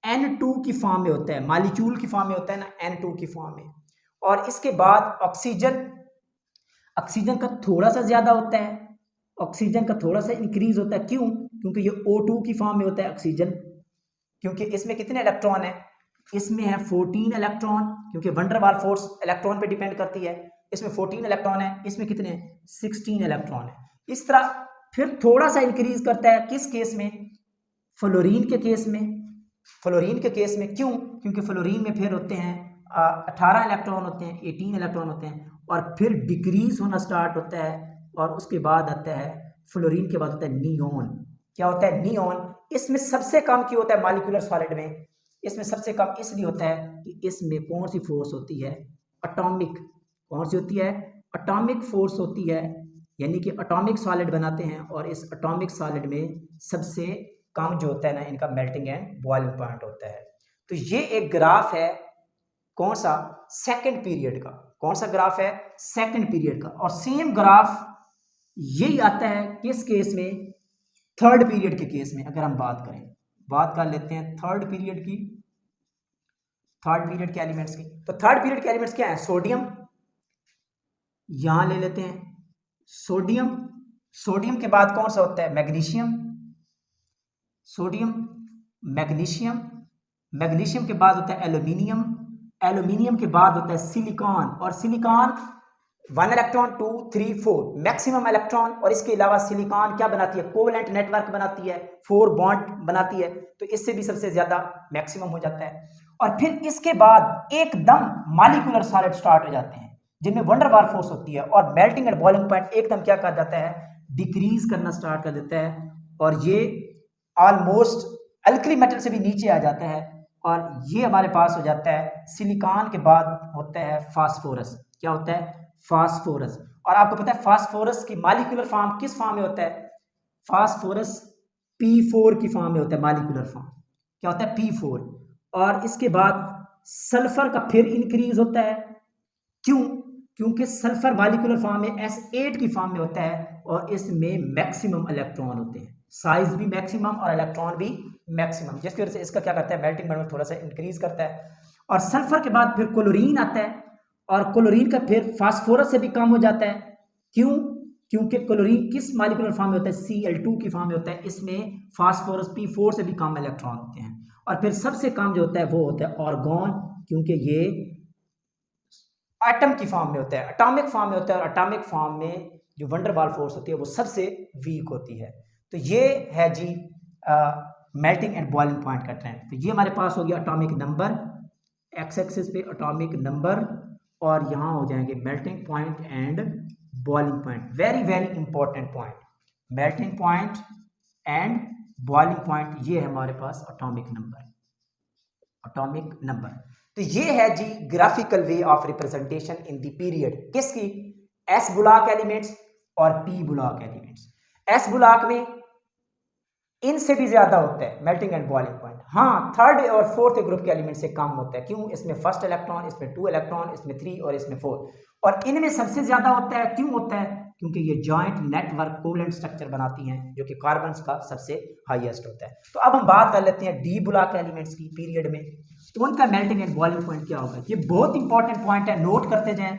N2 की फॉर्म में होता है, मॉलिक्यूल की फॉर्म में होता है ना, N2 की फॉर्म में। और इसके बाद ऑक्सीजन, ऑक्सीजन का थोड़ा सा ज्यादा होता है, ऑक्सीजन का थोड़ा सा इंक्रीज होता है, क्यों, क्योंकि ये O2 की फॉर्म में होता है ऑक्सीजन, क्योंकि इसमें कितने इलेक्ट्रॉन है, इसमें है 14 इलेक्ट्रॉन, क्योंकि वंडरवाल फोर्स इलेक्ट्रॉन पे डिपेंड करती है। इसमें 14 इलेक्ट्रॉन है, इसमें कितने हैं, 16 इलेक्ट्रॉन है। इस तरह फिर थोड़ा सा इंक्रीज करता है, किस केस में, फ्लोरीन के केस में। फ्लोरीन के केस में क्यों, क्योंकि फ्लोरीन में फिर होते हैं 18 इलेक्ट्रॉन होते हैं, 18 इलेक्ट्रॉन होते हैं, और फिर डिक्रीज होना स्टार्ट होता है, और उसके बाद आता है, फ्लोरीन के बाद होता है नियोन। क्या होता है, नियोन। इसमें सबसे कम क्यों होता है मॉलिक्यूलर सॉलिड में, इसमें सबसे कम इसलिए होता है कि इसमें कौन सी फोर्स होती है, एटॉमिक, कौन सी होती है, एटॉमिक फोर्स होती है, यानी कि एटॉमिक सॉलिड बनाते हैं, और इस एटॉमिक सॉलिड में सबसे कम जो होता है ना, इनका मेल्टिंग एंड बॉइलिंग पॉइंट होता है। तो ये एक ग्राफ है, कौन सा, सेकंड पीरियड का। कौन सा ग्राफ है, सेकंड पीरियड का। और सेम ग्राफ यही आता है किस केस में, थर्ड पीरियड के केस में। अगर हम बात कर लेते हैं थर्ड पीरियड की, थर्ड पीरियड के एलिमेंट्स की। तो थर्ड पीरियड के एलिमेंट्स क्या है, सोडियम, यहां ले लेते हैं सोडियम। सोडियम के बाद कौन सा होता है, मैग्नीशियम, सोडियम, मैग्नीशियम। मैग्नीशियम के बाद होता है एल्यूमिनियम, एल्यूमिनियम के बाद होता है सिलिकॉन, और सिलिकॉन 1 इलेक्ट्रॉन 2 3 4 मैक्सिमम इलेक्ट्रॉन। और इसके अलावा सिलिकॉन क्या बनाती है, कोवेलेंट नेटवर्क बनाती है, 4 बॉन्ड बनाती है, तो इससे भी सबसे ज्यादा मैक्सिमम हो जाता है। और फिर इसके बाद एकदम मॉलिक्यूलर सॉलिड स्टार्ट हो जाते हैं, जिनमें वंडरवाल फोर्स होती है, और मेल्टिंग एंड बॉइलिंग पॉइंट एकदम क्या कर जाता है, डिक्रीज करना स्टार्ट कर देता है, और ये ऑलमोस्ट अल्कली मेटल से भी नीचे आ जाता है, और ये हमारे पास हो जाता है, सिलिकॉन के बाद होता है फास्फोरस। क्या होता है, फास्फोरस। और आपको पता है फास्फोरस की मॉलिक्यूलर फॉर्म किस फॉर्म में होता है, फास्फोरस P4 की फॉर्म में होता है, मॉलिक्यूलर फॉर्म क्या होता है, P4। और इसके बाद सल्फर का फिर इंक्रीज होता है, क्यों, क्योंकि सल्फर मॉलिक्यूलर फॉर्म में S8 की फॉर्म में होता है, और इसमें मैक्सिमम इलेक्ट्रॉन होते हैं, साइज भी मैक्सिमम और इलेक्ट्रॉन भी मैक्सिमम, जिसकी वजह से इसका क्या करता है, मेल्टिंग पॉइंट में थोड़ा सा इंक्रीज करता है। और सल्फर के बाद फिर क्लोरीन आता है, और क्लोरीन का फिर फास्फोरस से भी कम हो जाता है, क्यों, क्योंकि क्लोरीन किस मॉलिक्यूलर फॉर्म में होता है, Cl2 की फॉर्म में होता है, इसमें फास्फोरस P4 से भी कम इलेक्ट्रॉन होते हैं। और फिर सबसे कम जो होता है वो होता है आर्गॉन, क्योंकि ये एटम की फॉर्म में होता है, एटॉमिक फॉर्म में होता है, और एटॉमिक फॉर्म में जो वंडरवाल फोर्स होती है वो सबसे वीक होती है। तो ये है जी मेल्टिंग एंड बॉइलिंग पॉइंट का ट्रेंड। तो ये हमारे पास हो गया एटॉमिक नंबर, एक्स एक्सिस पे एटॉमिक नंबर, और यहाँ हो जाएंगे melting point and boiling point. Very very important point, melting point and boiling point, ये है हमारे पास एटॉमिक नंबर, एटॉमिक नंबर। तो ये है जी graphical way of representation in the period, किसकी, एस ब्लॉक एलिमेंट्स और P block elements. S block में इनसे भी ज्यादा होता है मेल्टिंग एंड बॉइलिंग पॉइंट। हाँ, थर्ड और फोर्थ ग्रुप के एलिमेंट से कम होता है, क्यों, इसमें फर्स्ट इलेक्ट्रॉन, इसमें 2 इलेक्ट्रॉन, इसमें 3 और इसमें 4। और इनमें सबसे ज्यादा होता है, क्यों होता है, क्योंकि ये जॉइंट नेटवर्क कोवेलेंट स्ट्रक्चर बनाती हैं, जो कि कार्बन का सबसे हाईएस्ट होता है। तो अब हम बात कर लेते हैं डी ब्लॉक एलिमेंट्स की पीरियड में, तो उनका मेल्टिंग एंड बॉइलिंग पॉइंट क्या होगा। ये बहुत इंपॉर्टेंट पॉइंट है, नोट करते जाएं,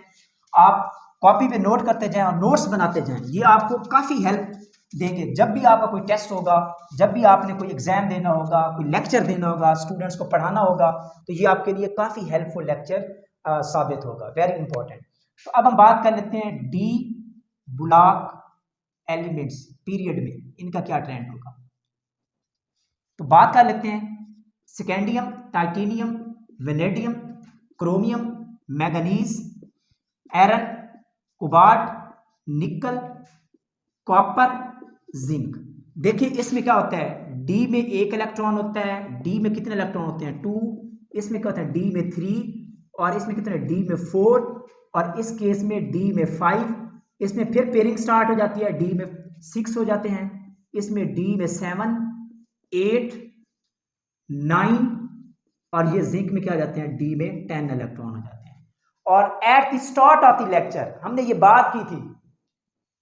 आप कॉपी पे नोट करते जाएं और नोट्स बनाते जाएं, ये आपको काफी हेल्प देंगे। जब भी आपका कोई टेस्ट होगा, जब भी आपने कोई एग्जाम देना होगा, कोई लेक्चर देना होगा, स्टूडेंट्स को पढ़ाना होगा, तो ये आपके लिए काफी हेल्पफुल लेक्चर साबित होगा, वेरी इंपॉर्टेंट। तो अब हम बात कर लेते हैं डी ब्लॉक एलिमेंट्स पीरियड में, इनका क्या ट्रेंड होगा। तो बात कर लेते हैं scandium, titanium, vanadium, chromium, manganese, iron, cobalt, निकल, कॉपर, जिंक। देखिए इसमें क्या होता है, डी में 1 इलेक्ट्रॉन होता है, डी में कितने इलेक्ट्रॉन होते हैं, 2, इसमें क्या होता है, डी में 3, और इसमें कितने, डी में 4, और इस केस में डी में 5, इसमें फिर पेयरिंग स्टार्ट हो जाती है, डी में 6 हो जाते हैं, इसमें डी में 7, 8, 9, और ये जिंक में क्या जाते हैं, डी में 10 इलेक्ट्रॉन हो जाते हैं। और at the start of the lecture हमने ये बात की थी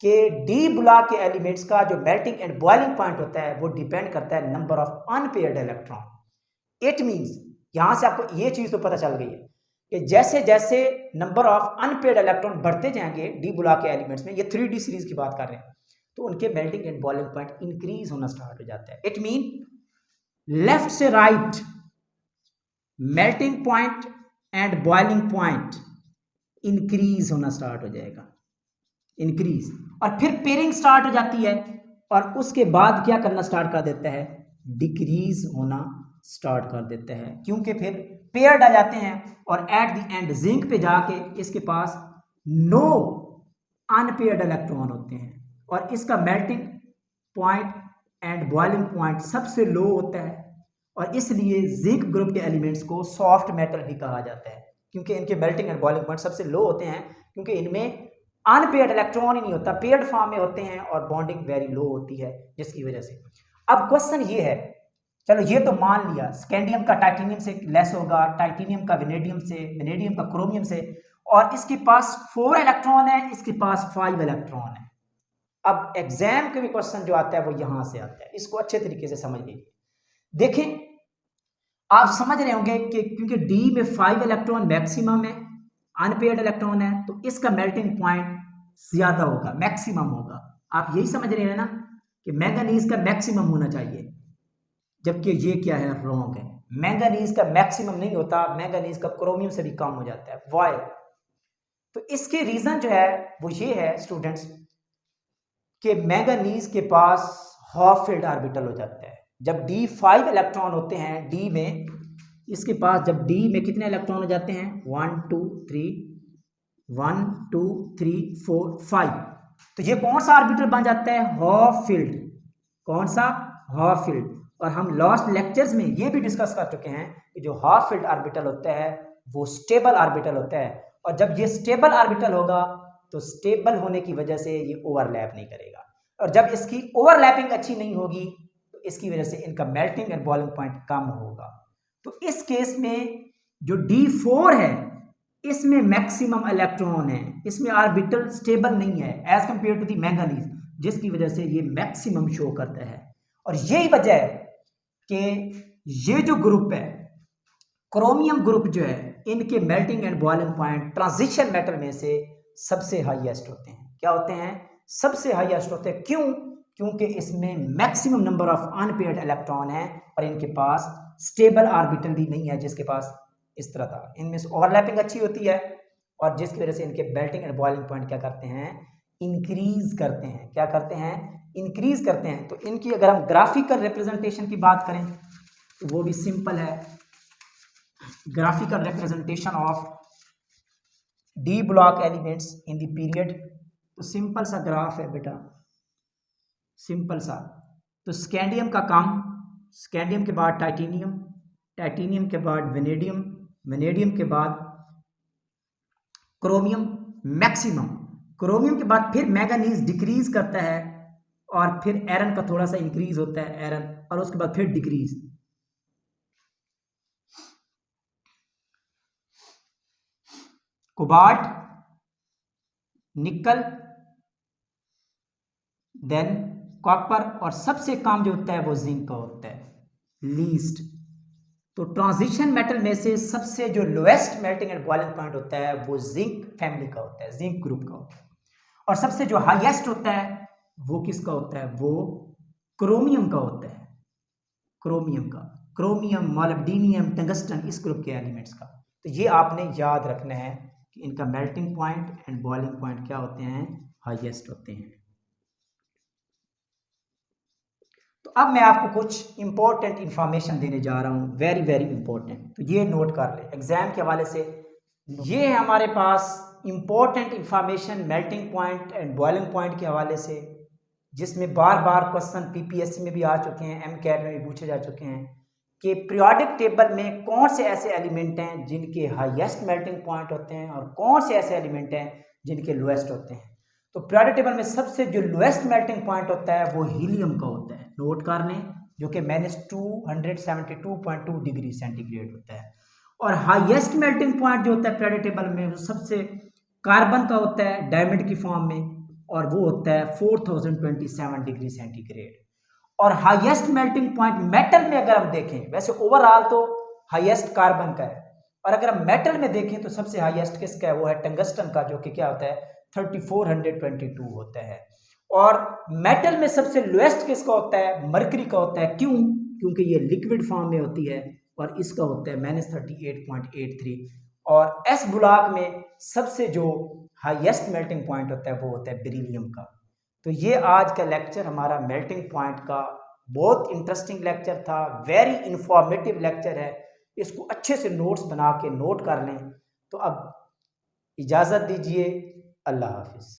कि डी ब्लॉक के एलिमेंट्स का जो मेल्टिंग एंड बॉइलिंग पॉइंट होता है वो डिपेंड करता है number of unpaired electron. It means यहां से आपको ये चीज तो पता चल गई है कि जैसे जैसे नंबर ऑफ अनपेयर्ड इलेक्ट्रॉन बढ़ते जाएंगे डी ब्लॉक के एलिमेंट्स में, ये 3D सीरीज की बात कर रहे हैं, तो उनके melting and boiling point increase होना स्टार्ट हो जाता है। इट मीन लेफ्ट से right melting point and boiling point increase होना स्टार्ट हो जाएगा, इंक्रीज, और फिर पेयरिंग स्टार्ट हो जाती है और उसके बाद क्या करना स्टार्ट कर देता है, डिक्रीज होना स्टार्ट कर देते हैं, क्योंकि फिर पेयर्ड आ जाते हैं और एट द एंड जिंक पे जाके इसके पास नो अनपेयर्ड इलेक्ट्रॉन होते हैं और इसका melting point and boiling point सबसे लो होता है और इसलिए जिंक ग्रुप के एलिमेंट्स को सॉफ्ट मेटल भी कहा जाता है, क्योंकि इनके मेल्टिंग एंड बॉइलिंग पॉइंट सबसे लो होते हैं, क्योंकि इनमें अनपेयर्ड इलेक्ट्रॉन ही नहीं होता, पेयर्ड फॉर्म में होते हैं और बॉन्डिंग वेरी लो होती है, जिसकी वजह से। अब क्वेश्चन ये है, चलो ये तो मान लिया स्कैंडियम का टाइटेनियम से लेस होगा, टाइटेनियम का वेनेडियम से, वेनेडियम का क्रोमियम से, और इसके पास 4 इलेक्ट्रॉन है, इसके पास 5 इलेक्ट्रॉन है। अब एग्जाम के भी क्वेश्चन जो आता है वो यहां से आता है, इसको अच्छे तरीके से समझ लीजिए। देखें, आप समझ रहे होंगे कि क्योंकि डी में 5 इलेक्ट्रॉन मैक्सिमम है, अनपेयर्ड इलेक्ट्रॉन है, तो इसका मेल्टिंग पॉइंट ज्यादा होगा, मैक्सिमम होगा। आप यही समझ रहे हैं ना कि मैंगनीज का मैक्सिमम होना चाहिए, जबकि ये क्या है, रॉन्ग है। मैंगनीज का मैक्सिमम नहीं होता, मैंगनीज का क्रोमियम से भी कम हो जाता है। वाई? तो इसके रीजन जो है वो ये है स्टूडेंट्स कि मैंगनीज के पास हाफ फील्ड ऑर्बिटल हो जाता है। जब डी 5 इलेक्ट्रॉन होते हैं डी में, इसके पास जब डी में कितने इलेक्ट्रॉन हो जाते हैं, 1 2 3 1 2 3 4 5, तो ये कौन सा ऑर्बिटल बन जाता है, हाफ फील्ड। कौन सा, हाफ फील्ड। और हम लास्ट लेक्चर्स में ये भी डिस्कस कर चुके हैं कि जो हाफ फील्ड ऑर्बिटल होता है वो स्टेबल ऑर्बिटल होता है, और जब ये स्टेबल ऑर्बिटल होगा तो स्टेबल होने की वजह से ये ओवरलैप नहीं करेगा, और जब इसकी ओवरलैपिंग अच्छी नहीं होगी तो इसकी वजह से इनका मेल्टिंग एंड बॉइलिंग पॉइंट कम होगा। तो इस केस में जो D4 है इसमें मैक्सिमम इलेक्ट्रॉन है, इसमें ऑर्बिटल स्टेबल नहीं है as compare to the manganese, जिसकी वजह से ये मैक्सिमम शो करता है। और यही वजह है कि ये जो ग्रुप है, क्रोमियम ग्रुप जो है, इनके melting and boiling point transition metal में से सबसे हाईएस्ट होते हैं। क्या होते हैं, सबसे हाईएस्ट होते हैं। क्यों? क्योंकि इसमें maximum number of unpaired electron है और इनके पास स्टेबल ऑर्बिटल भी नहीं है, जिसके पास इस तरह था। इनमें से ओवरलैपिंग अच्छी होती है और जिसकी वजह से इनके मेल्टिंग एंड बॉइलिंग पॉइंट क्या करते हैं, इंक्रीज करते हैं। क्या करते हैं, इंक्रीज करते हैं। तो इनकी अगर हम ग्राफिकल रिप्रेजेंटेशन की बात करें तो वो भी सिंपल है। Graphical representation of D block elements in the period, तो सिंपल सा ग्राफ है बेटा, सिंपल सा। तो स्कैंडियम का काम, स्कैंडियम के बाद टाइटेनियम, टाइटेनियम के बाद वेनेडियम, वेनेडियम के बाद क्रोमियम मैक्सिमम, क्रोमियम के बाद फिर मैंगनीज डिक्रीज करता है और फिर आयरन का थोड़ा सा इंक्रीज होता है, आयरन, और उसके बाद फिर डिक्रीज। कोबाल्ट, निकल, देन कॉपर, और सबसे कम जो होता है वो जिंक का होता है, लीस्ट। तो ट्रांजिशन मेटल में से सबसे जो lowest melting and boiling point होता है वो जिंक फैमिली का होता है, जिंक ग्रुप का होता है। और सबसे जो हाईएस्ट होता है वो किसका होता है, वो क्रोमियम का होता है, क्रोमियम का, क्रोमियम, मोलिब्डेनियम, टंगस्टन, इस ग्रुप के एलिमेंट्स का। तो ये आपने याद रखना है कि इनका melting point and boiling point क्या होते हैं, हाईएस्ट होते हैं। तो अब मैं आपको कुछ इंपॉर्टेंट इंफॉर्मेशन देने जा रहा हूं, वेरी वेरी इंपॉर्टेंट, तो ये नोट कर ले एग्जाम के हवाले से। ये है हमारे पास important information melting point and boiling point के हवाले से, जिसमें बार बार क्वेश्चन PPSC में भी आ चुके हैं, MCAT में भी पूछे जा चुके हैं कि पीरियोडिक टेबल में कौन से ऐसे एलिमेंट हैं जिनके हाईएस्ट मेल्टिंग पॉइंट होते हैं और कौन से ऐसे एलिमेंट हैं जिनके लोएस्ट होते हैं। तो पीरियोडिक टेबल में सबसे जो लोएस्ट मेल्टिंग पॉइंट होता है वो हीलियम का होता है, नोट कर लें, जो कि -272.2 डिग्री सेंटीग्रेड होता है। और हाईएस्ट मेल्टिंग पॉइंट जो होता है पीरियोडिक टेबल में, वो सबसे कार्बन का होता है डायमंड की फॉर्म में, और वो होता है 4027 डिग्री सेंटीग्रेड। और हाईएस्ट मेल्टिंग पॉइंट मेटल में अगर हम देखें, वैसे ओवरऑल तो हाईएस्ट कार्बन का है, और अगर हम मेटल में देखें तो सबसे हाईएस्ट किसका है, वो है टंगस्टन का, जो कि क्या होता है 3422 होता है। और मेटल में सबसे लोएस्ट किसका होता है, मरकरी का होता है। क्यों? क्योंकि ये लिक्विड फॉर्म में होती है और इसका होता है -38.83। और एस ब्लॉक में सबसे जो हाईएस्ट मेल्टिंग पॉइंट होता है वो होता है बेरिलियम का। तो ये आज का लेक्चर हमारा मेल्टिंग पॉइंट का बहुत इंटरेस्टिंग लेक्चर था, वेरी इंफॉर्मेटिव लेक्चर है। इसको अच्छे से नोट्स बना के नोट कर लें। तो अब इजाज़त दीजिए, अल्लाह हाफिज़।